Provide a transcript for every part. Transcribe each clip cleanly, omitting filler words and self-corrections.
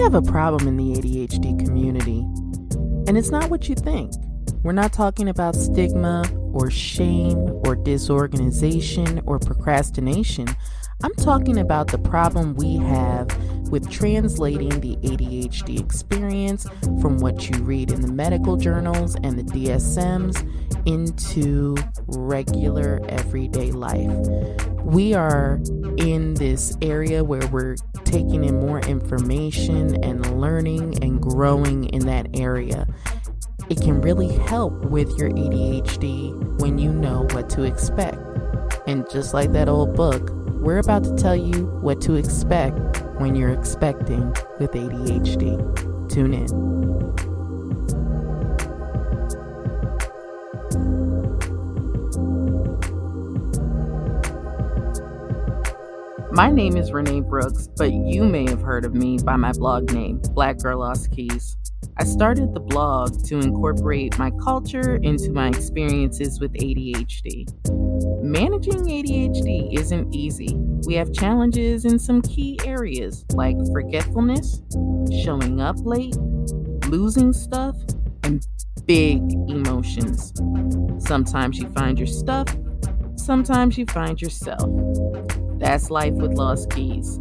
have a problem in the ADHD community, and it's not what you think. We're not talking about stigma or shame or disorganization or procrastination. I'm talking about the problem we have with translating the ADHD experience from what you read in the medical journals and the DSMs into regular everyday life. We are in this area where we're taking in more information and learning and growing in that area. It can really help with your ADHD when you know what to expect. And just like that old book, we're about to tell you what to expect when you're expecting with ADHD. Tune in. My name is Renee Brooks, but you may have heard of me by my blog name, Black Girl Lost Keys. I started the blog to incorporate my culture into my experiences with ADHD. Managing ADHD isn't easy. We have challenges in some key areas like forgetfulness, showing up late, losing stuff, and big emotions. Sometimes you find your stuff, sometimes you find yourself. That's life with Lost Keys.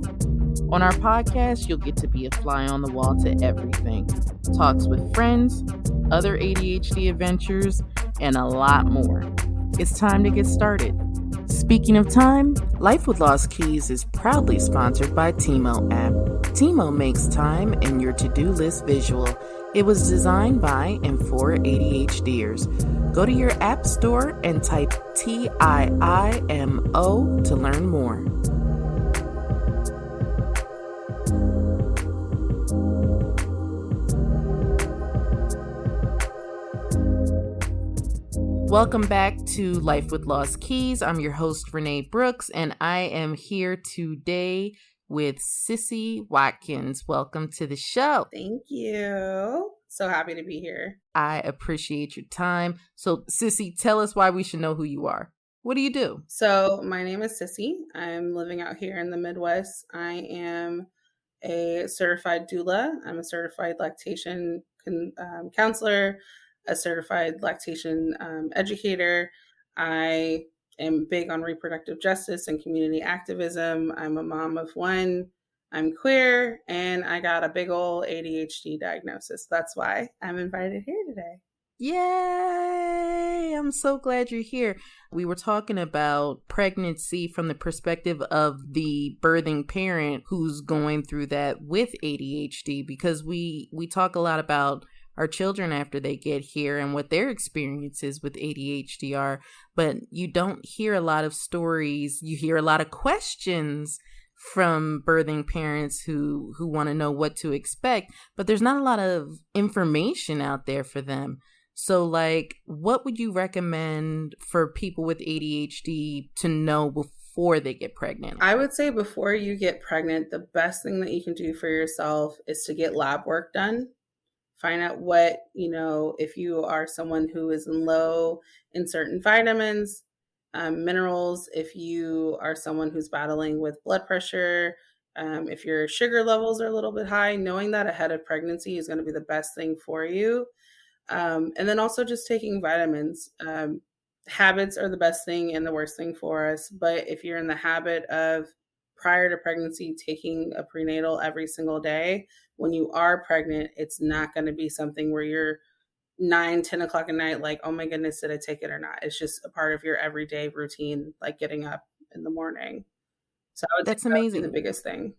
On our podcast, you'll get to be a fly on the wall to everything. Talks with friends, other ADHD adventures, and a lot more. It's time to get started. Speaking of time, Life with Lost Keys is proudly sponsored by Timo app. Timo makes time and your to-do list visual. It was designed by and for ADHDers. Go to your app store and type TIIMO to learn more. Welcome back to Life with Lost Keys. I'm your host, Renee Brooks, and I am here today with Cissy Watkins. Welcome to the show. Thank you. So happy to be here. I appreciate your time. So, Cissy, tell us why we should know who you are. What do you do? So, my name is Cissy. I'm living out here in the Midwest. I am a certified doula. I'm a certified lactation counselor, a certified lactation educator. I am big on reproductive justice and community activism. I'm a mom of one. I'm queer, and I got a big old ADHD diagnosis. That's why I'm invited here today. Yay! I'm so glad you're here. We were talking about pregnancy from the perspective of the birthing parent who's going through that with ADHD, because we talk a lot about our children after they get here and what their experiences with ADHD are, but you don't hear a lot of stories. You hear a lot of questions from birthing parents who want to know what to expect, but there's not a lot of information out there for them. So, like, what would you recommend for people with ADHD to know before they get pregnant? I would say before you get pregnant, the best thing that you can do for yourself is to get lab work done. Find out what, if you are someone who is low in certain vitamins, minerals, if you are someone who's battling with blood pressure, if your sugar levels are a little bit high, knowing that ahead of pregnancy is going to be the best thing for you. And then also just taking vitamins. Habits are the best thing and the worst thing for us. But if you're in the habit of prior to pregnancy taking a prenatal every single day, when you are pregnant, it's not going to be something where you're 9-10 o'clock at night like, oh my goodness, did I take it or not? It's just a part of your everyday routine, like getting up in the morning. So I would That's say amazing. That would be the biggest thing.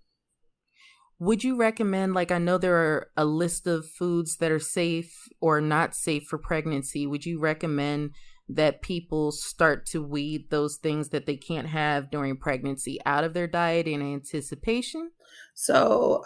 Would you recommend, I know there are a list of foods that are safe or not safe for pregnancy. Would you recommend that people start to weed those things that they can't have during pregnancy out of their diet in anticipation? So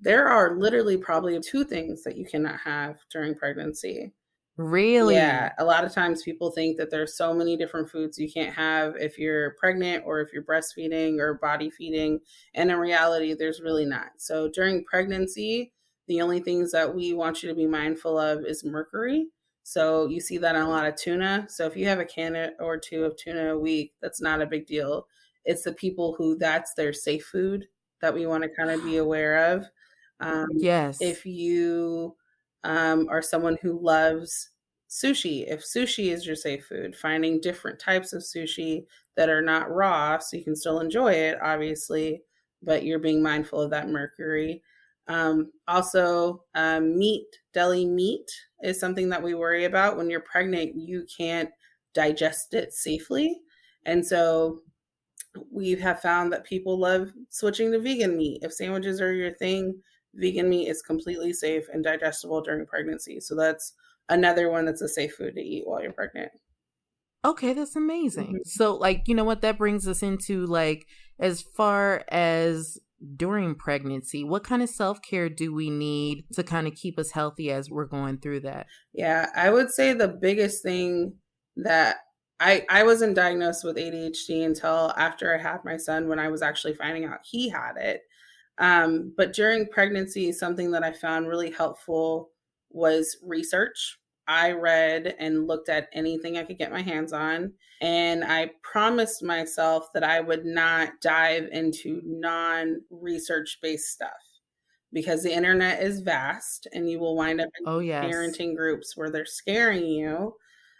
there are literally probably 2 things that you cannot have during pregnancy. Really? Yeah. A lot of times people think that there's so many different foods you can't have if you're pregnant or if you're breastfeeding or body feeding. And in reality, there's really not. So during pregnancy, the only things that we want you to be mindful of is mercury. So you see that in a lot of tuna. So if you have a can or 2 of tuna a week, that's not a big deal. It's the people who that's their safe food that we want to kind of be aware of. Um, Yes. if you are someone who loves sushi, if sushi is your safe food, finding different types of sushi that are not raw so you can still enjoy it, obviously, but you're being mindful of that mercury. Also, meat, deli meat is something that we worry about. When you're pregnant, you can't digest it safely. And so we have found that people love switching to vegan meat. If sandwiches are your thing, vegan meat is completely safe and digestible during pregnancy. So that's another one that's a safe food to eat while you're pregnant. Okay, that's amazing. Mhm. So, like, you know what? That brings us into like, as far as during pregnancy, what kind of self care do we need to kind of keep us healthy as we're going through that? Yeah, I would say the biggest thing that I wasn't diagnosed with ADHD until after I had my son when I was actually finding out he had it. But during pregnancy, something that I found really helpful was research. I read and looked at anything I could get my hands on. And I promised myself that I would not dive into non research based stuff because the internet is vast and you will wind up in Oh, these yes. parenting groups where they're scaring you.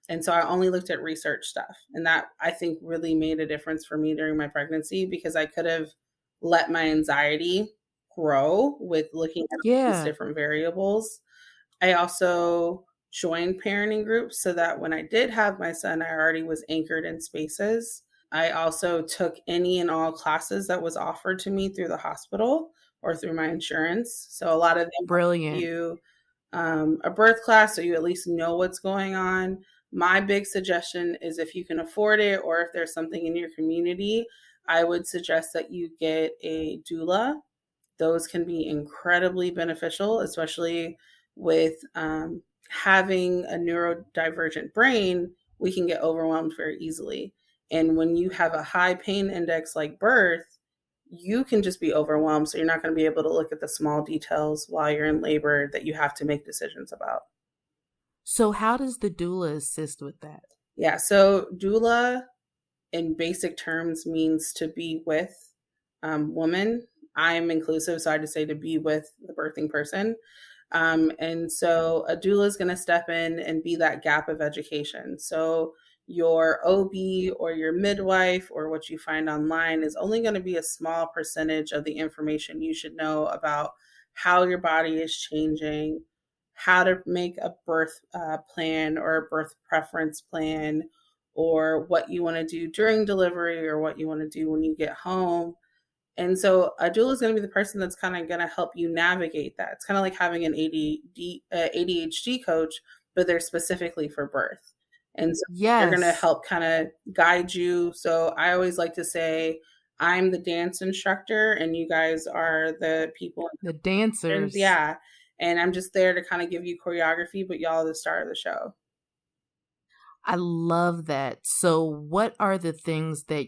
And so I only looked at research stuff. And that I think really made a difference for me during my pregnancy because I could have let my anxiety grow with looking at all these Yeah. different variables. I also joined parenting groups so that when I did have my son, I already was anchored in spaces. I also took any and all classes that was offered to me through the hospital or through my insurance. So a lot of them give Brilliant. you a birth class so you at least know what's going on. My big suggestion is if you can afford it or if there's something in your community, I would suggest that you get a doula. Those can be incredibly beneficial, especially with having a neurodivergent brain. We can get overwhelmed very easily. And when you have a high pain index like birth, you can just be overwhelmed. So you're not going to be able to look at the small details while you're in labor that you have to make decisions about. So, how does the doula assist with that? Yeah. So doula in basic terms means to be with woman. I'm inclusive, so I just say to be with the birthing person. And so a doula is going to step in and be that gap of education. So your OB or your midwife or what you find online is only going to be a small percentage of the information you should know about how your body is changing, how to make a birth plan or a birth preference plan, or what you want to do during delivery or what you want to do when you get home. And so a doula is going to be the person that's kind of going to help you navigate that. It's kind of like having an ADHD coach, but they're specifically for birth. And so they're going to Yes, help kind of guide you. So I always like to say, I'm the dance instructor and you guys are the people. the And dancers. yeah. And I'm just there to kind of give you choreography, but y'all are the star of the show. I love that. So, what are the things that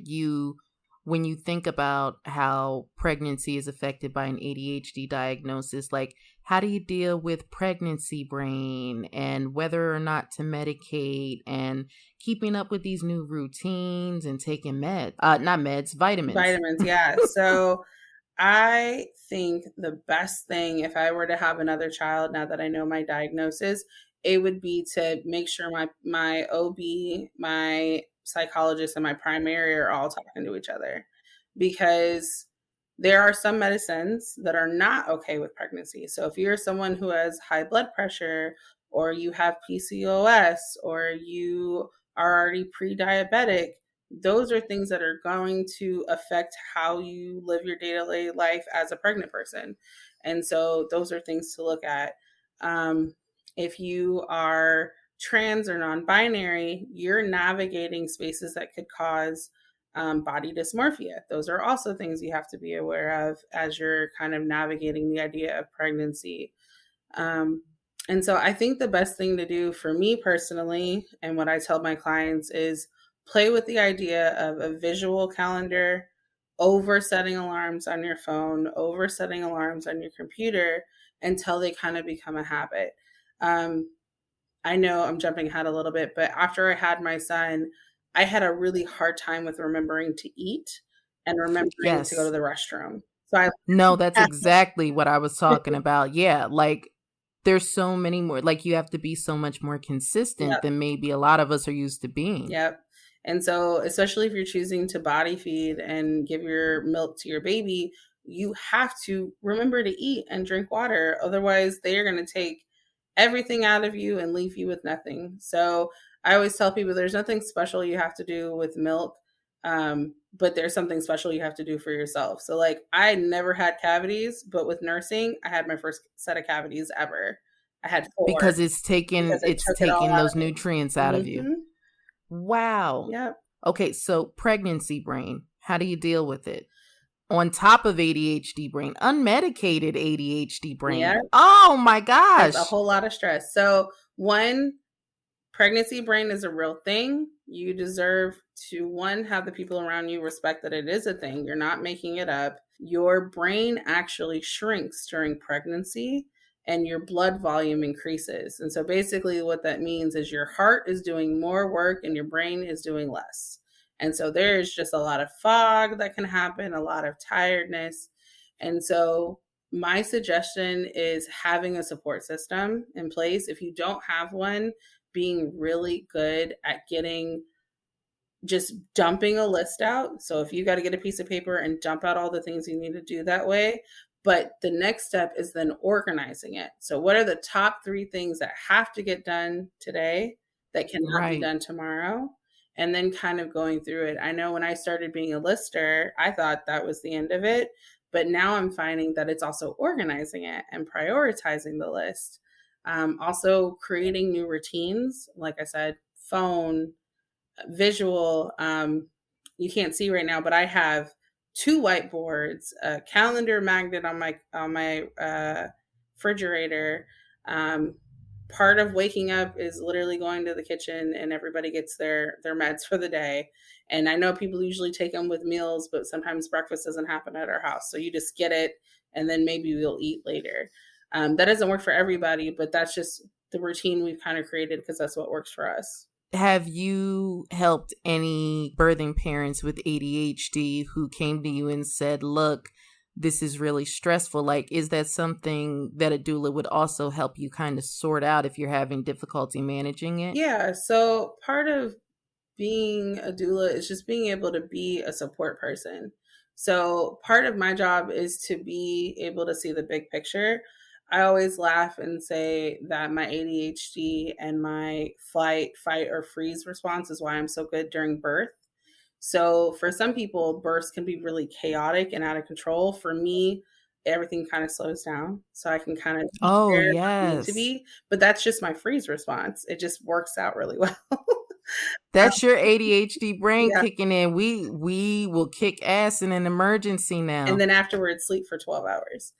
when you think about how pregnancy is affected by an ADHD diagnosis, like how do you deal with pregnancy brain and whether or not to medicate and keeping up with these new routines and taking not meds, vitamins? Vitamins, yeah. So I think the best thing if I were to have another child now that I know my diagnosis, it would be to make sure my OB, my psychologist, and my primary are all talking to each other because there are some medicines that are not okay with pregnancy. So if you're someone who has high blood pressure or you have PCOS or you are already pre-diabetic, those are things that are going to affect how you live your day-to-day life as a pregnant person. And so those are things to look at. If you are trans or non-binary, you're navigating spaces that could cause body dysmorphia. Those are also things you have to be aware of as you're kind of navigating the idea of pregnancy. Um, and so I think the best thing to do for me personally, and what I tell my clients is play with the idea of a visual calendar over setting alarms on your phone, over setting alarms on your computer until they kind of become a habit. Um, I know I'm jumping ahead a little bit, but after I had my son, I had a really hard time with remembering to eat and remembering to go to Yes. the restroom. So I No, that's exactly what I was talking about. Yeah, like there's so many more, like you have to be so much more consistent Yep. than maybe a lot of us are used to being. Yep. And so, especially if you're choosing to body feed and give your milk to your baby, you have to remember to eat and drink water. Otherwise, they are going to take everything out of you and leave you with nothing. So, I always tell people there's nothing special you have to do with milk, but there's something special you have to do for yourself. So, like, I never had cavities, but with nursing, I had my first set of cavities ever. I had four Because it's taking because it took it all out those of nutrients out of me. you. Wow. Yep. Okay, so pregnancy brain, how do you deal with it? On top of ADHD brain, unmedicated ADHD brain. Yeah. Oh my It's a gosh. whole lot of stress. So, one, pregnancy brain is a real thing. You deserve to, one, have the people around you respect that it is a thing. You're not making it up. Your brain actually shrinks during pregnancy and your blood volume increases. And so, basically, what that means is your heart is doing more work and your brain is doing less. And so, there's just a lot of fog that can happen, a lot of tiredness. And so, my suggestion is having a support system in place. If you don't have one, being really good at getting, just dumping a list out. So if you got to get a piece of paper and dump out all the things you need to do that way. But the next step is then organizing it. So what are the top 3 things that have to get done today that cannot be Right. done tomorrow? And then kind of going through it. I know when I started being a lister, I thought that was the end of it. But now I'm finding that it's also organizing it and prioritizing the list. Also creating new routines. Like I said, phone, visual. You can't see right now, but I have 2 whiteboards, a calendar magnet on my refrigerator. Um, Part of waking up is literally going to the kitchen, and everybody gets their meds for the day. And I know people usually take them with meals, but sometimes breakfast doesn't happen at our house, so you just get it, and then maybe we'll eat later. That doesn't work for everybody, but that's just the routine we've kind of created because that's what works for us. Have you helped any birthing parents with ADHD who came to you and said, look, this is really stressful? Like, is that something that a doula would also help you kind of sort out if you're having difficulty managing it? Yeah, so part of being a doula is just being able to be a support person. So part of my job is to be able to see the big picture. I always laugh and say that my ADHD and my flight, fight, or freeze response is why I'm so good during birth. So for some people, births can be really chaotic and out of control. For me, everything kind of slows down so I can kind of be Oh, where I need to yes. be. But that's just my freeze response. It just works out really well. That's your ADHD brain Yeah. kicking in. We will kick ass in an emergency And now. then afterwards, sleep for 12 hours.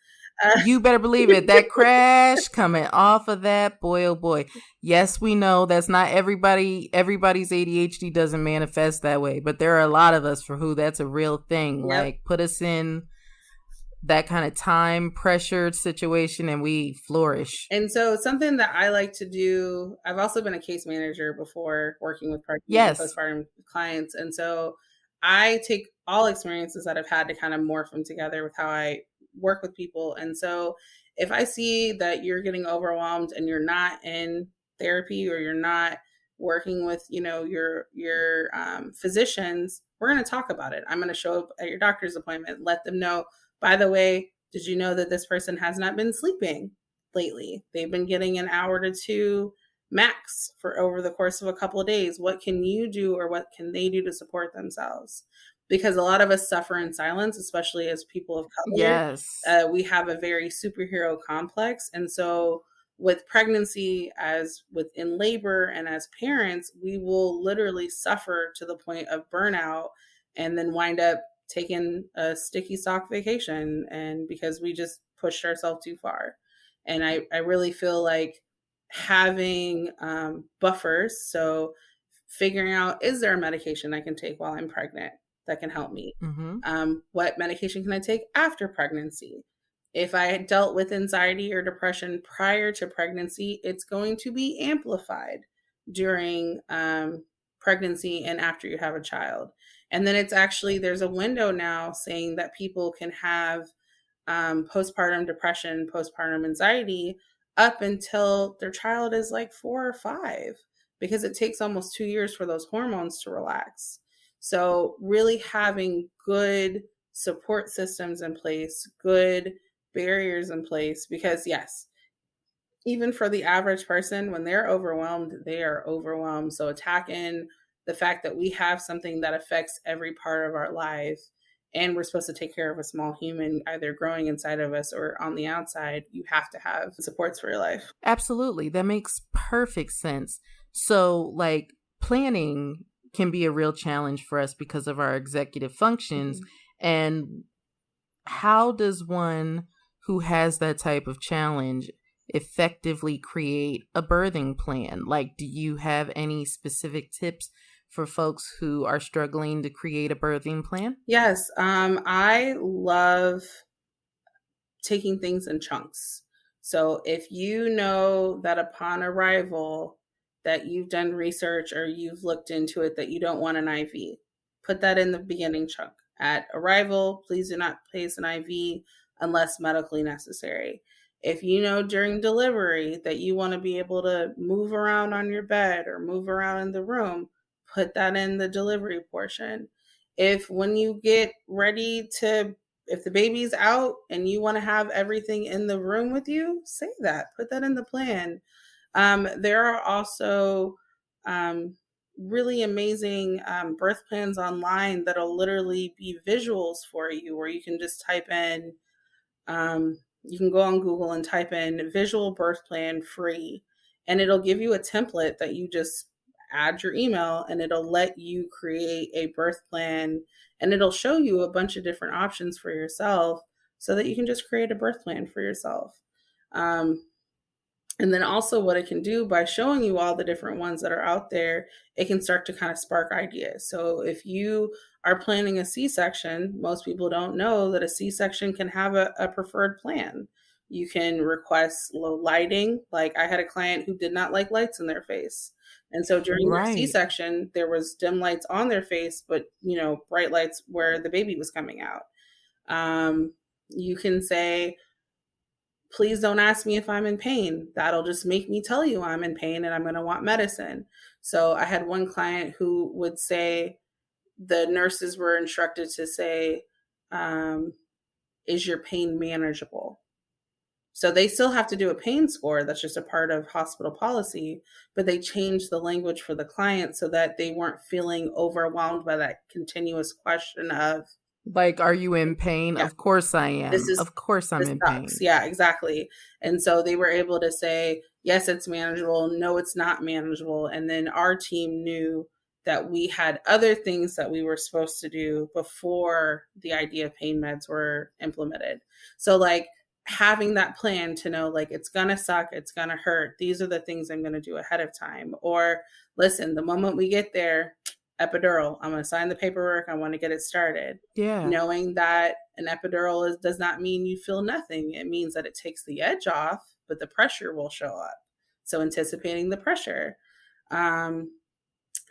Uh, You better believe it. That crash coming off of that, boy, oh boy. Yes, we know that's not everybody. Everybody's ADHD doesn't manifest that way, but there are a lot of us for who that's a real thing. yep. Like, put us in that kind of time pressured situation and we flourish. And so something that I like to do, I've also been a case manager before working with pregnant and Yes. postpartum clients. And so I take all experiences that I've had to kind of morph them together with how I work with people. And so if I see that you're getting overwhelmed and you're not in therapy or you're not working with, your physicians, we're going to talk about it. I'm going to show up at your doctor's appointment, let them know, by the way, did you know that this person has not been sleeping lately? They've been getting an hour to 2 max for over the course of a couple of days. What can you do or what can they do to support themselves? Because a lot of us suffer in silence, especially as people of color. Yes. We have a very superhero complex. And so, with pregnancy, as within labor, and as parents, we will literally suffer to the point of burnout and then wind up taking a sticky sock vacation, and because we just pushed ourselves too far. And I really feel like having buffers, so figuring out, is there a medication I can take while I'm pregnant that can help me? Mm-hmm. What medication can I take after pregnancy? If I had dealt with anxiety or depression prior to pregnancy, it's going to be amplified during pregnancy and after you have a child. And then it's actually, there's a window now saying that people can have postpartum depression, postpartum anxiety up until their child is like 4 or 5, because it takes almost 2 years for those hormones to relax. So, really having good support systems in place, good barriers in place, because yes, even for the average person, when they're overwhelmed, they are overwhelmed. So attacking the fact that we have something that affects every part of our life and we're supposed to take care of a small human either growing inside of us or on the outside, you have to have supports for your life. Absolutely. That makes perfect sense. So, like, planning can be a real challenge for us because of our executive functions. Mhm. And how does one who has that type of challenge effectively create a birthing plan? Like, do you have any specific tips for folks who are struggling to create a birthing plan? Yes, I love taking things in chunks. So if you know that upon arrival that you've done research or you've looked into it that you don't want an IV, put that in the beginning chunk. At arrival, please do not place an IV unless medically necessary. If you know during delivery that you want to be able to move around on your bed or move around in the room, put that in the delivery portion. If when you get ready to if the baby's out and you want to have everything in the room with you, say that. Put that in the plan. There are also um, really amazing birth plans online that'll literally be visuals for you, where you can just type in you can go on Google and type in visual birth plan free, and it'll give you a template that you just add your email and it'll let you create a birth plan, and it'll show you a bunch of different options for yourself so that you can just create a birth plan for yourself. Um, and then also what it can do by showing you all the different ones that are out there, it can start to kind of spark ideas. So if you are planning a C-section, most people don't know that a C-section can have a preferred plan. You can request low lighting. Like I had a client who did not like lights in their face. And so during their Right. C-section, there was dim lights on their face, but bright lights where the baby was coming out. You can say, please don't ask me if I'm in pain. That'll just make me tell you I'm in pain and I'm going to want medicine. So I had one client who would say, the nurses were instructed to say, um, is your pain manageable? So they still have to do a pain score. That's just a part of hospital policy, but they changed the language for the client so that they weren't feeling overwhelmed by that continuous question of, Like, are you in pain? yeah, Of course I this am. is Of course I'm this in sucks. pain. Yeah, exactly. And so they were able to say, yes, it's manageable. No, it's not manageable. And then our team knew that we had other things that we were supposed to do before the idea of pain meds were implemented. So, like, having that plan to know, like, it's going to suck, it's going to hurt. These are the things I'm going to do ahead of time. Or, listen, the moment we get there, epidural, I'm going to sign the paperwork, I want to get it started. Yeah. Knowing that an epidural does not mean you feel nothing. It means that it takes the edge off, but the pressure will show up. So anticipating the pressure. Um,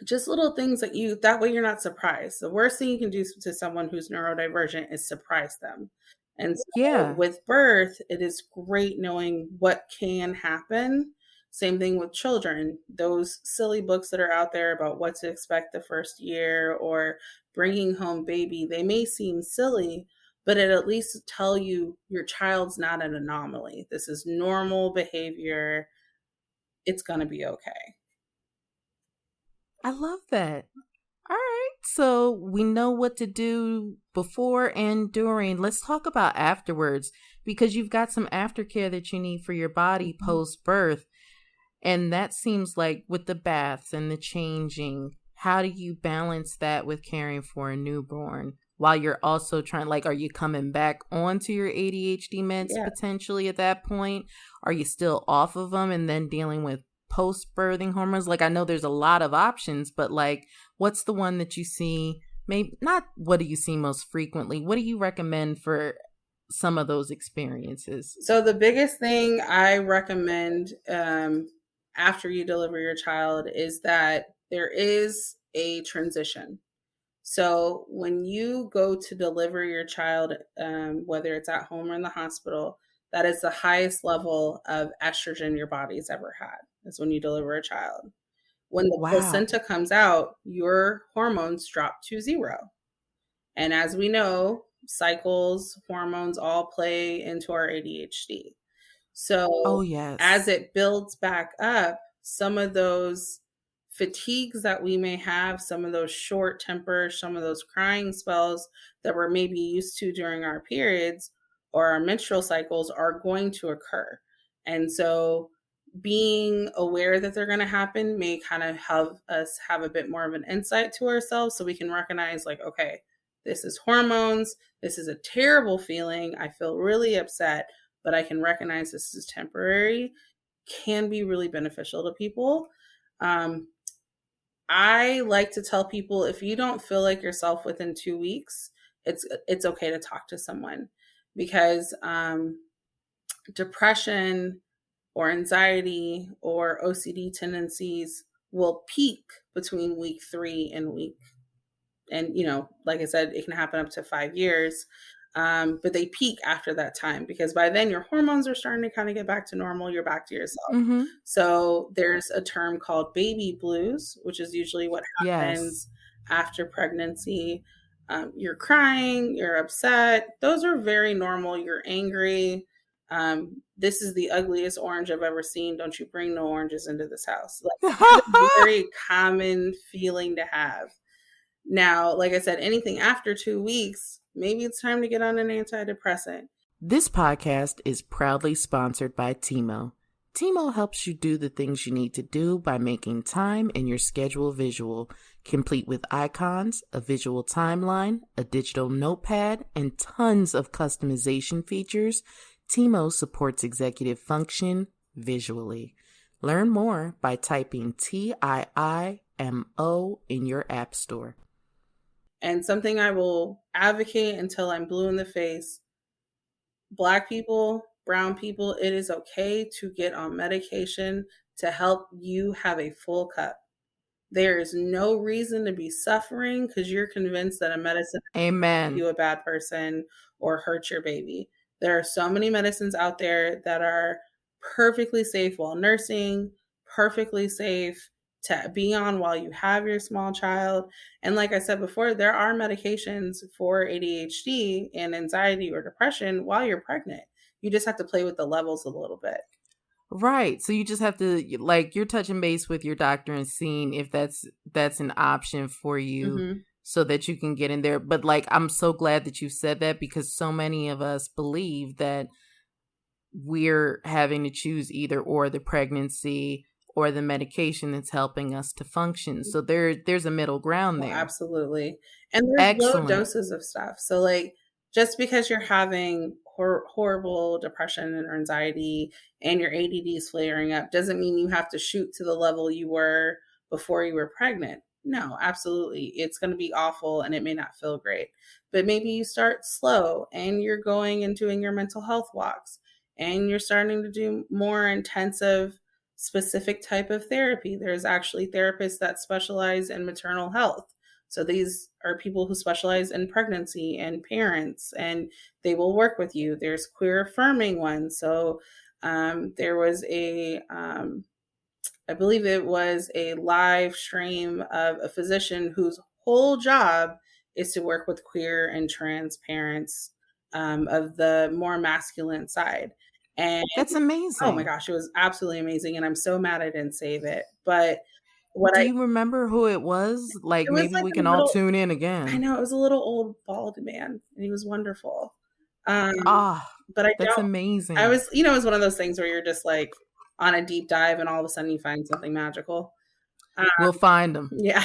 just little things that way you're not surprised. The worst thing you can do to someone who's neurodivergent is surprise them. And so Yeah. with birth, it is great knowing what can happen. Same thing with children. Those silly books that are out there about what to expect the first year or bringing home baby, they may seem silly, but it at least tell you your child's not an anomaly. This is normal behavior. It's going to be okay. I love that. All right. So we know what to do before and during. Let's talk about afterwards because you've got some aftercare that you need for your body post birth. And that seems like with the baths and the changing, how do you balance that with caring for a newborn while you're also trying, like, are you coming back onto your ADHD meds Yeah. potentially at that point? Are you still off of them and then dealing with post birthing hormones? Like, I know there's a lot of options, but like, what's the one that you see? Maybe not what do you see most frequently? What do you recommend for some of those experiences? So the biggest thing I recommend after you deliver your child is that there is a transition. So when you go to deliver your child, whether it's at home or in the hospital, that is the highest level of estrogen your body's ever had, is when you deliver a child. When the Wow. placenta comes out, your hormones drop to zero. And as we know, cycles, hormones all play into our ADHD. Oh, So as yes. it builds back up, some of those fatigues that we may have, some of those short tempers, some of those crying spells that we're maybe used to during our periods or our menstrual cycles are going to occur. And so being aware that they're going to happen may kind of help us have a bit more of an insight to ourselves so we can recognize, like, okay, this is hormones. This is a terrible feeling. I feel really upset, but I can recognize this is temporary, can be really beneficial to people. Um, I like to tell people, if you don't feel like yourself within 2 weeks, it's okay to talk to someone, because depression or anxiety or OCD tendencies will peak between week 3 and week, and like I said, it can happen up to 5 years. But they peak after that time, because by then your hormones are starting to kind of get back to normal, you're back to yourself. Mm-hmm. So there's a term called baby blues, which is usually what Yes. happens after pregnancy. You're crying, you're upset, those are very normal. You're angry. This is the ugliest orange I've ever seen, don't you bring no oranges into this house. Like, it's a very common feeling to have. Now, like I said, anything after 2 weeks, maybe it's time to get on an antidepressant. This podcast is proudly sponsored by Timo. Timo helps you do the things you need to do by making time in your schedule visual, complete with icons, a visual timeline, a digital notepad, and tons of customization features. Timo supports executive function visually. Learn more by typing TIIMO in your app store. And something I will advocate until I'm blue in the face: Black people, brown people, it is okay to get on medication to help you have a full cup. There is no reason to be suffering because you're convinced that a medicine make Amen. you a bad person or hurt your baby. There are so many medicines out there that are perfectly safe while nursing, perfectly safe to be on while you have your small child. And like I said before, there are medications for ADHD and anxiety or depression while you're pregnant. You just have to play with the levels a little bit. Right. So you just have to, like, you're touching base with your doctor and seeing if that's an option for you Mm-hmm. so that you can get in there. But like, I'm so glad that you said that, because so many of us believe that we're having to choose either or, the pregnancy or the medication that's helping us to function. So there's a middle ground Well, there. absolutely. And there's low Excellent. doses of stuff. So, like, just because you're having horrible depression or anxiety and your ADD is flaring up doesn't mean you have to shoot to the level you were before you were pregnant. No, absolutely. It's going to be awful and it may not feel great. But maybe you start slow and you're going and doing your mental health walks and you're starting to do more intensive specific type of therapy. There's actually therapists that specialize in maternal health. So these are people who specialize in pregnancy and parents, and they will work with you. There's queer affirming ones. So there was I believe it was a live stream of a physician whose whole job is to work with queer and trans parents of the more masculine side. And That's oh my amazing. gosh, it was absolutely amazing. And I'm so mad I didn't save it. But what Do I, you remember who it was? Like, it was maybe like we a can all little, tune in I again. know it was a little old bald man and he was wonderful. Um, Ah, but I that's don't, I amazing. was, it was one of those things where you're just like on a deep dive and all of a sudden you find something magical. Um, We'll find them. yeah.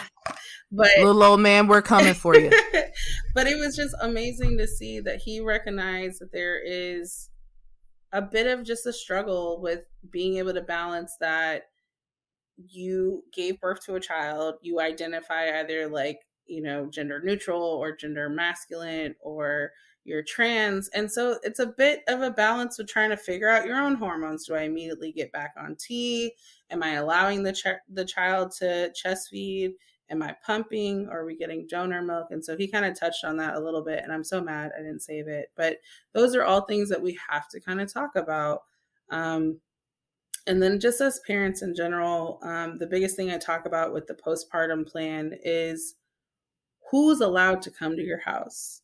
But Little old man, we're coming for you. but it was just amazing to see that he recognized that there is a bit of just a struggle with being able to balance that you gave birth to a child, you identify either like, gender neutral or gender masculine, or you're trans. And so it's a bit of a balance of trying to figure out your own hormones. Do I immediately get back on T? Am I allowing the child to chest feed? Am I pumping? Or are we getting donor milk? And so he kind of touched on that a little bit. And I'm so mad I didn't save it. But those are all things that we have to kind of talk about. Um, and then just as parents in general, the biggest thing I talk about with the postpartum plan is who's allowed to come to your house.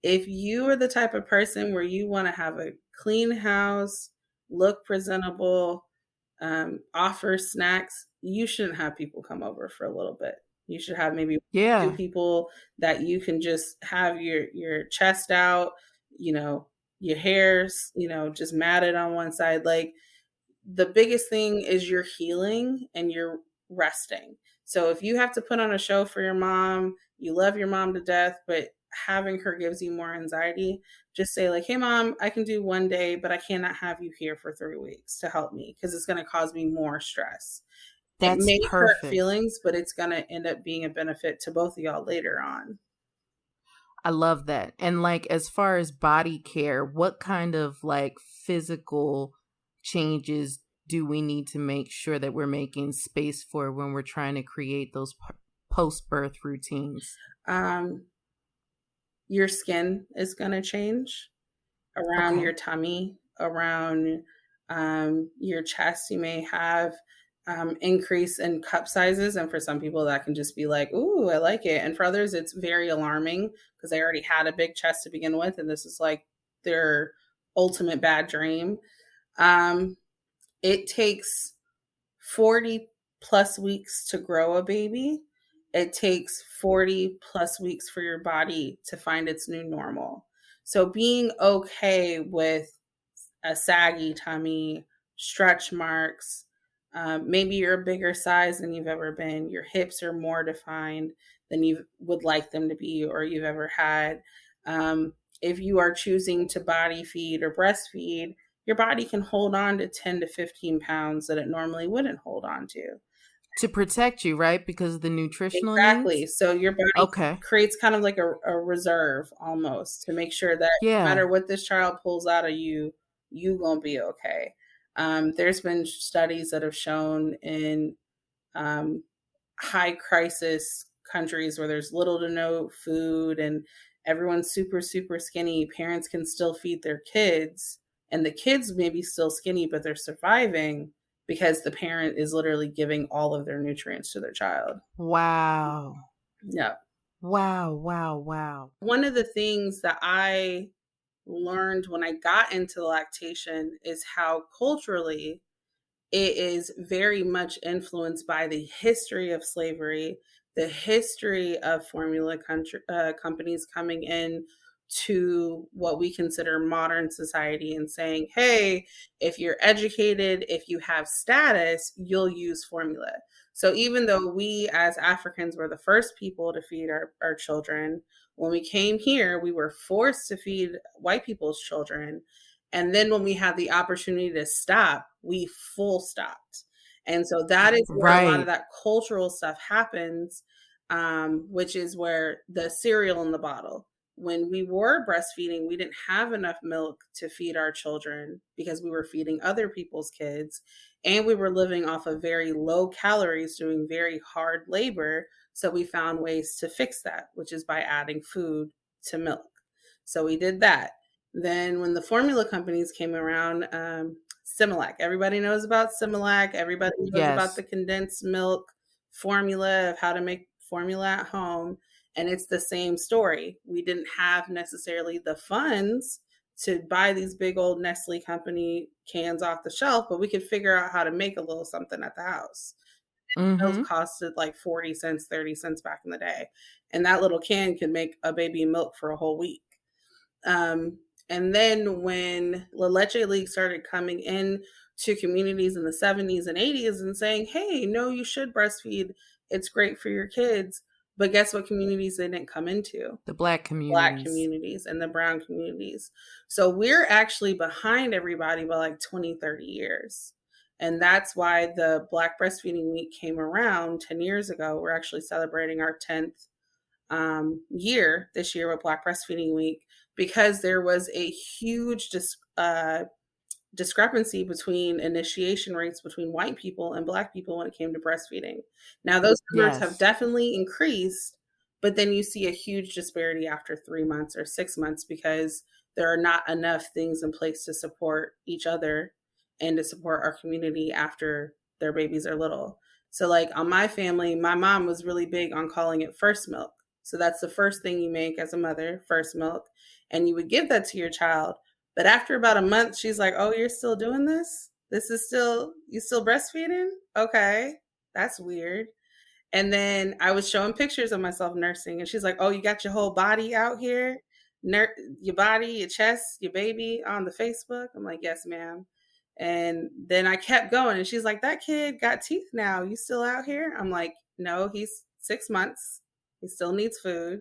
If you are the type of person where you want to have a clean house, look presentable, offer snacks, you shouldn't have people come over for a little bit. You should have maybe two Yeah. people that you can just have your chest out, you know, your hair's, just matted on one side. Like, the biggest thing is you're healing and you're resting. So if you have to put on a show for your mom, you love your mom to death, but having her gives you more anxiety, just say like, "Hey mom, I can do one day, but I cannot have you here for 3 weeks to help me because it's going to cause me more stress." It That's may hurt perfect. feelings, but it's going to end up being a benefit to both of y'all later on. I love that. And like as far as body care, what kind of like physical changes do we need to make sure that we're making space for when we're trying to create those post-birth routines? Um, your skin is going to change around your Okay. tummy, around your chest. You may have increase in cup sizes. And for some people, that can just be like, "Ooh, I like it." And for others, it's very alarming because they already had a big chest to begin with. And this is like their ultimate bad dream. Um, it takes 40 plus weeks to grow a baby. It takes 40 plus weeks for your body to find its new normal. So being okay with a saggy tummy, stretch marks, maybe you're a bigger size than you've ever been, your hips are more defined than you would like them to be or you've ever had. Um, if you are choosing to body feed or breastfeed, your body can hold on to 10 to 15 pounds that it normally wouldn't hold on to. To protect you, right? Because of the nutritional Exactly. needs? So your body Okay. creates kind of like a reserve almost to make sure that no Yeah. matter what this child pulls out of you, you gonna be okay. There's been studies that have shown in um, high crisis countries where there's little to no food and everyone's super, super skinny, parents can still feed their kids, and the kids may be still skinny, but they're surviving because the parent is literally giving all of their nutrients to their child. Wow. Yeah. Wow, wow, wow. One of the things that I learned when I got into lactation is how culturally it is very much influenced by the history of slavery, the history of companies coming in to what we consider modern society and saying, "Hey, if you're educated, if you have status, you'll use formula." So even though we as Africans were the first people to feed our children, when we came here, we were forced to feed white people's children. And then when we had the opportunity to stop, we full stopped. And so that is where a lot of Right. that cultural stuff happens, which is where the cereal in the bottle. When we were breastfeeding, we didn't have enough milk to feed our children because we were feeding other people's kids. And we were living off of very low calories, doing very hard labor. So we found ways to fix that, which is by adding food to milk. So we did that. Then when the formula companies came around, Similac, everybody knows about Similac. Everybody knows about Yes. the condensed milk formula of how to make formula at home. And it's the same story. We didn't have necessarily the funds to buy these big old Nestle company cans off the shelf, but we could figure out how to make a little something at the house. Those Mm-hmm. costed like 40 cents, 30 cents back in the day. And that little can could make a baby milk for a whole week. Um, and then when La Leche League started coming in to communities in the 70s and 80s and saying, "Hey, no, you should breastfeed. It's great for your kids." But guess what communities they didn't come into? The Black Black communities. communities and the brown communities. So we're actually behind everybody by like 20, 30 years. And that's why the Black Breastfeeding Week came around 10 years ago. We're actually celebrating our 10th year this year with Black Breastfeeding Week because there was a huge discrepancy between initiation rates between white people and black people when it came to breastfeeding. Now those numbers have Yes. definitely increased, but then you see a huge disparity after 3 months or 6 months because there are not enough things in place to support each other and to support our community after their babies are little. So like on my family, my mom was really big on calling it first milk. So that's the first thing you make as a mother, first milk, and you would give that to your child. But after about a month, she's like, "Oh, you're still doing this? This is still you still breastfeeding? Okay. That's weird." And then I was showing pictures of myself nursing, and she's like, "Oh, you got your whole body out here? Your body, your chest, your baby on the Facebook?" I'm like, "Yes, ma'am." And then I kept going, and she's like, "That kid got teeth now. You still out here?" I'm like, "No, he's 6 months. He still needs food."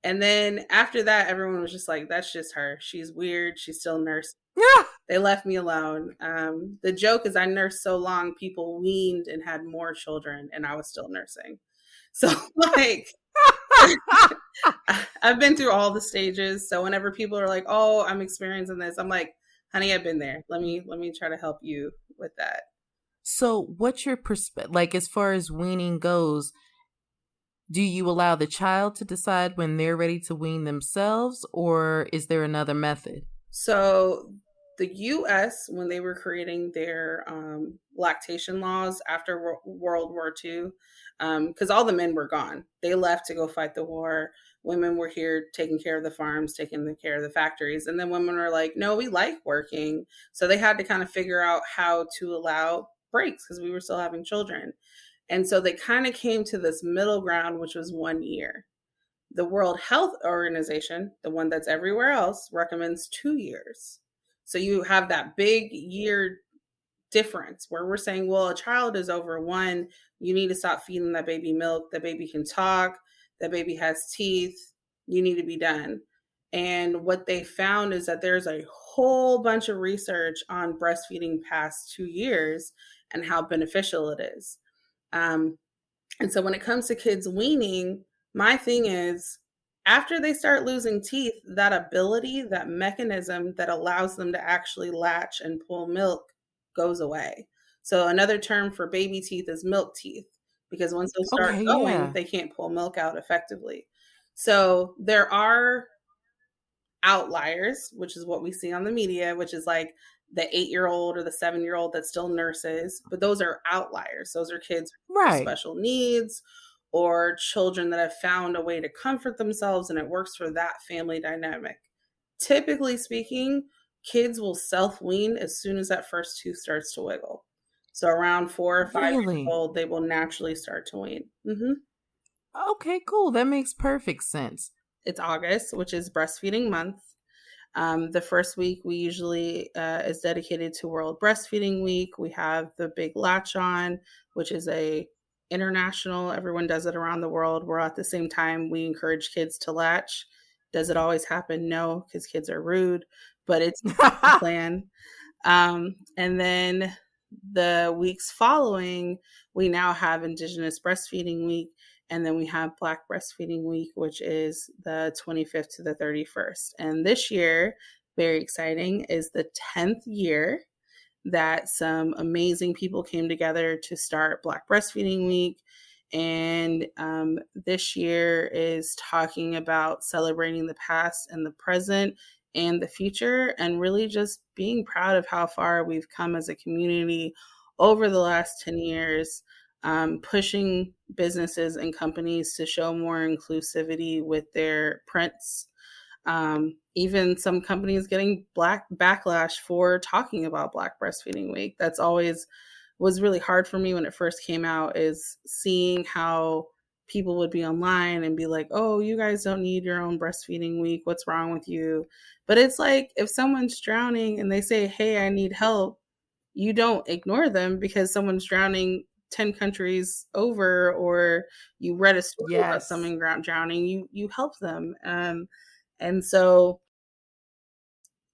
And then after that, everyone was just like, "That's just her. She's weird. She's still nursing." Yeah. They left me alone. The joke is I nursed so long, people weaned and had more children, and I was still nursing. So, like, I've been through all the stages. So whenever people are like, "Oh, I'm experiencing this," I'm like, "Honey, I've been there. Let me try to help you with that." So, what's your perspective? Like, as far as weaning goes, do you allow the child to decide when they're ready to wean themselves, or is there another method? So the U.S., when they were creating their lactation laws after World War II, because all the men were gone, they left to go fight the war. Women were here taking care of the farms, taking care of the factories, and then women were like, "No, we like working." So they had to kind of figure out how to allow breaks because we were still having children, and so they kind of came to this middle ground, which was 1 year. The World Health Organization, the one that's everywhere else, recommends 2 years. So you have that big year difference where we're saying, well, a child is over one, you need to stop feeding that baby milk. The baby can talk, the baby has teeth, you need to be done. And what they found is that there's a whole bunch of research on breastfeeding past 2 years and how beneficial it is. Um, and so when it comes to kids weaning, my thing is after they start losing teeth, that ability, that mechanism that allows them to actually latch and pull milk goes away. So another term for baby teeth is milk teeth because once those start Okay, going, yeah. they can't pull milk out effectively. So there are outliers, which is what we see on the media, which is like the 8-year-old or the 7-year-old that still nurses, but those are outliers. Those are kids with Right. special needs or children that have found a way to comfort themselves and it works for that family dynamic. Typically speaking, kids will self wean as soon as that first tooth starts to wiggle. So around 4 or 5 years Really? old, they will naturally start to wean. Mm-hmm. Okay, cool. That makes perfect sense. It's August, which is breastfeeding month. The first week we usually is dedicated to World Breastfeeding Week. We have the big latch on, which is a international. Everyone does it around the world. We're at the same time we encourage kids to latch. Does it always happen? No, because kids are rude, but it's the plan. And then the weeks following, we now have Indigenous Breastfeeding Week, and then we have Black Breastfeeding Week, which is the 25th to the 31st. And this year, very exciting, is the 10th year that some amazing people came together to start Black Breastfeeding Week. And this year is talking about celebrating the past and the present and the future, and really just being proud of how far we've come as a community over the last 10 years, pushing businesses and companies to show more inclusivity with their prints, even some companies getting black backlash for talking about Black Breastfeeding Week. That's always was really hard for me when it first came out, is seeing how people would be online and be like, "Oh, you guys don't need your own breastfeeding week. What's wrong with you?" But it's like if someone's drowning and they say, "Hey, I need help," you don't ignore them because someone's drowning 10 countries over, or you read a story about Yes. someone drowning, you help them. And so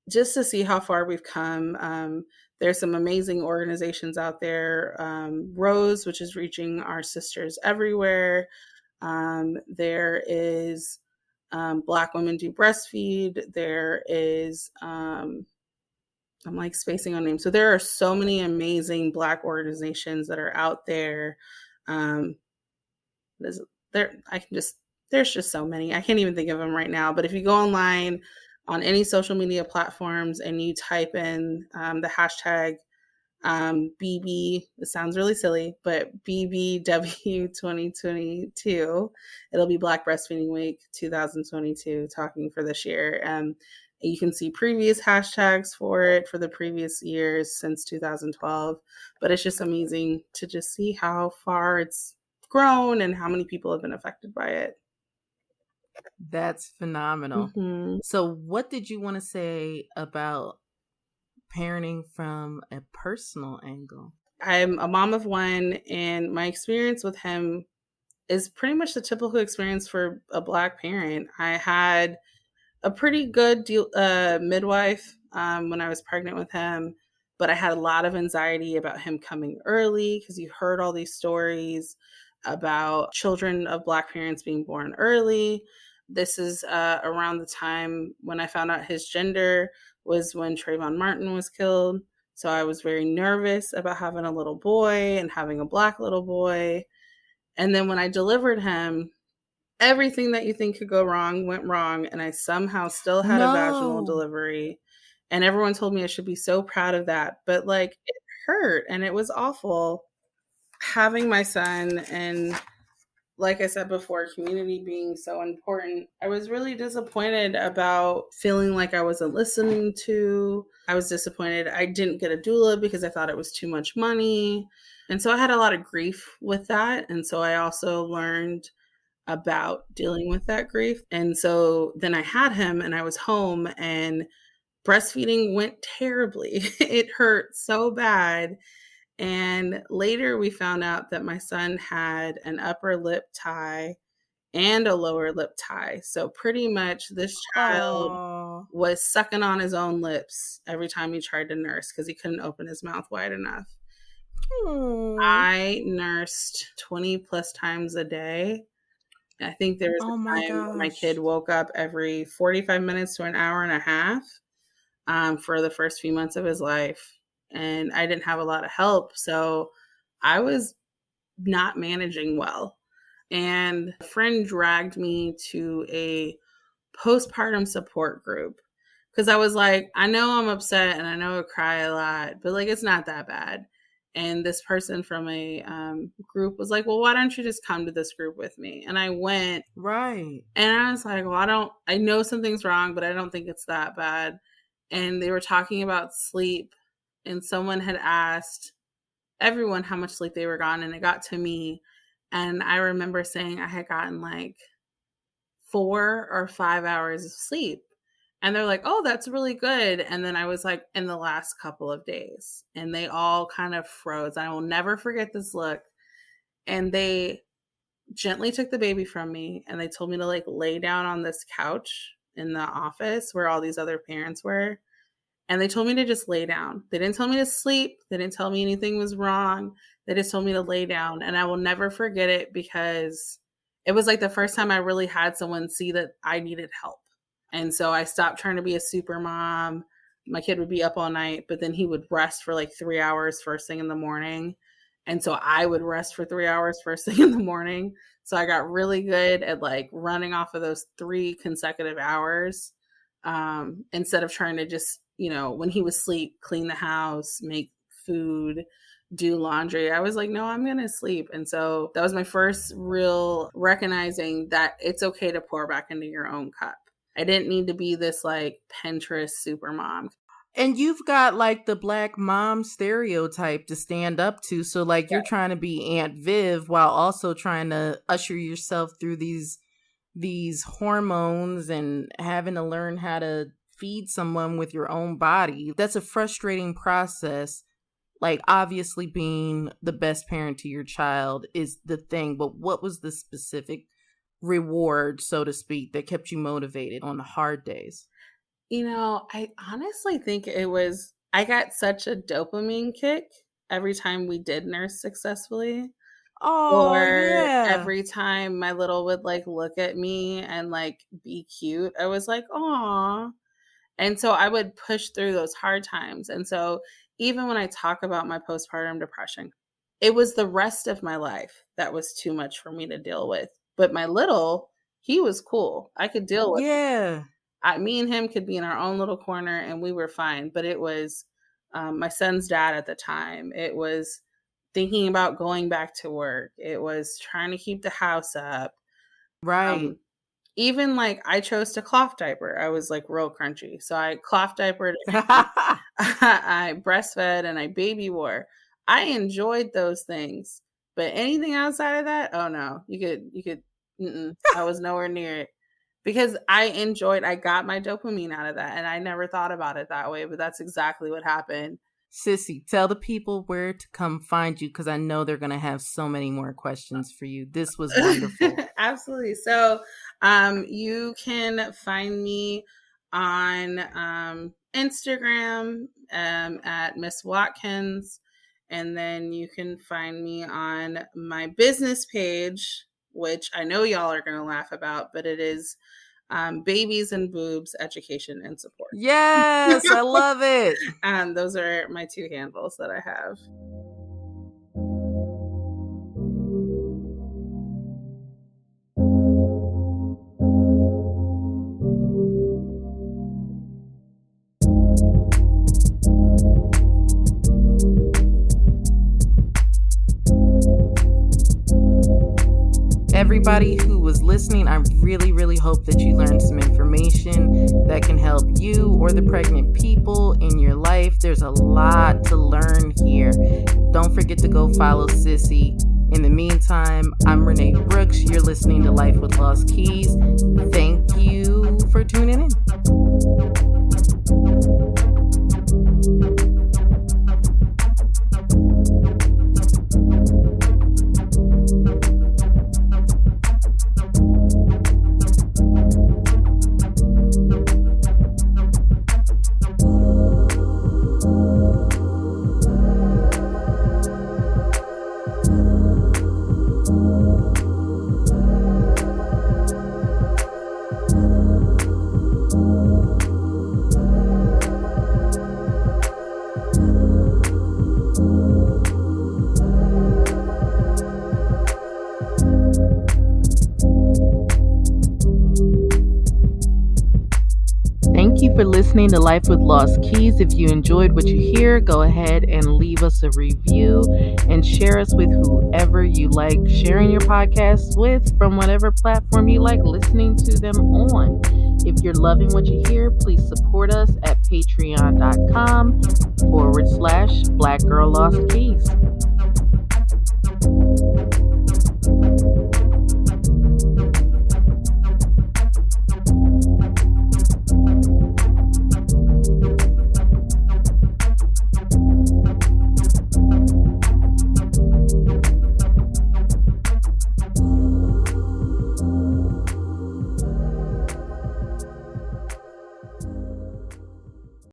just to see how far we've come, there's some amazing organizations out there. Rose, which is reaching our sisters everywhere. There is Black Women Do Breastfeed. There is I'm like spacing on names. So there are so many amazing Black organizations that are out there. Um, there's, there, I can just, there's just so many. I can't even think of them right now. But if you go online on any social media platforms and you type in the hashtag BB, it sounds really silly, but BBW 2022, it'll be Black Breastfeeding Week 2022, talking for this year. You can see previous hashtags for it for the previous years since 2012, but it's just amazing to just see how far it's grown and how many people have been affected by it. That's phenomenal. Mm-hmm. So, what did you want to say about parenting from a personal angle? I'm a mom of one, and my experience with him is pretty much the typical experience for a Black parent. I had a pretty good midwife when I was pregnant with him, but I had a lot of anxiety about him coming early because you heard all these stories about children of Black parents being born early. This is around the time when I found out his gender was when Trayvon Martin was killed. So I was very nervous about having a little boy and having a Black little boy. And then when I delivered him, everything that you think could go wrong went wrong, and I somehow still had a vaginal No. delivery. And everyone told me I should be so proud of that. But like, it hurt and it was awful having my son. And like I said before, community being so important. I was really disappointed about feeling like I wasn't listening to. I was disappointed I didn't get a doula because I thought it was too much money. And so I had a lot of grief with that. And so I also learned about dealing with that grief. And so then I had him and I was home, and breastfeeding went terribly. It hurt so bad. And later we found out that my son had an upper lip tie and a lower lip tie. So pretty much this child Oh. was sucking on his own lips every time he tried to nurse because he couldn't open his mouth wide enough. Oh. I nursed 20 plus times a day. I think there was Oh a my time when my kid gosh. woke up every 45 minutes to an hour and a half for the first few months of his life. And I didn't have a lot of help. So I was not managing well. And a friend dragged me to a postpartum support group because I was like, I know I'm upset and I know I cry a lot, but like it's not that bad. And this person from a group was like, well, why don't you just come to this group with me? And I went, Right. and I was like, well, I know something's wrong, but I don't think it's that bad. And they were talking about sleep, and someone had asked everyone how much sleep they were gotten, and it got to me. And I remember saying I had gotten like 4 or 5 hours of sleep. And they're like, oh, that's really good. And then I was like, in the last couple of days. And they all kind of froze. I will never forget this look. And they gently took the baby from me and they told me to like lay down on this couch in the office where all these other parents were. And they told me to just lay down. They didn't tell me to sleep. They didn't tell me anything was wrong. They just told me to lay down. And I will never forget it because it was like the first time I really had someone see that I needed help. And so I stopped trying to be a super mom. My kid would be up all night, but then he would rest for like 3 hours first thing in the morning. And so I would rest for 3 hours first thing in the morning. So I got really good at like running off of those 3 consecutive hours, instead of trying to just, when he was asleep, clean the house, make food, do laundry. I was like, no, I'm going to sleep. And so that was my first real recognizing that it's okay to pour back into your own cup. I didn't need to be this like Pinterest super mom. And you've got like the Black mom stereotype to stand up to. So like Yeah. you're trying to be Aunt Viv while also trying to usher yourself through these hormones and having to learn how to feed someone with your own body. That's a frustrating process. Like obviously being the best parent to your child is the thing, but what was the specific reward, so to speak, that kept you motivated on the hard days? I honestly think I got such a dopamine kick every time we did nurse successfully, Oh, or yeah. every time my little would like look at me and like be cute. I was like, "Aw." And so I would push through those hard times. And so even when I talk about my postpartum depression, it was the rest of my life that was too much for me to deal with. But my little, he was cool. I could deal with. Yeah. Me and him could be in our own little corner and we were fine. But it was my son's dad at the time. It was thinking about going back to work. It was trying to keep the house up. Right. Even like I chose to cloth diaper. I was like real crunchy. So I cloth diapered, I breastfed, and I baby wore. I enjoyed those things. But anything outside of that, oh no, I was nowhere near it. Because I got my dopamine out of that. And I never thought about it that way, but that's exactly what happened. Cissy, tell the people where to come find you, because I know they're going to have so many more questions for you. This was wonderful. Absolutely. So you can find me on Instagram at Miss Watkins. And then you can find me on my business page, which I know y'all are going to laugh about, but it is Babies and Boobs Education and Support. Yes, I love it. Those are my two handles that I have. Everybody who was listening, I really, really hope that you learned some information that can help you or the pregnant people in your life. There's a lot to learn here. Don't forget to go follow Cissy. In the meantime, I'm Renee Brooks. You're listening to Life with Lost Keys. Thank you for tuning in. Thank you for listening to Life with Lost Keys. If you enjoyed what you hear, go ahead and leave us a review and share us with whoever you like sharing your podcasts with from whatever platform you like listening to them on. If you're loving what you hear, please support us at patreon.com/Black Girl Lost Keys.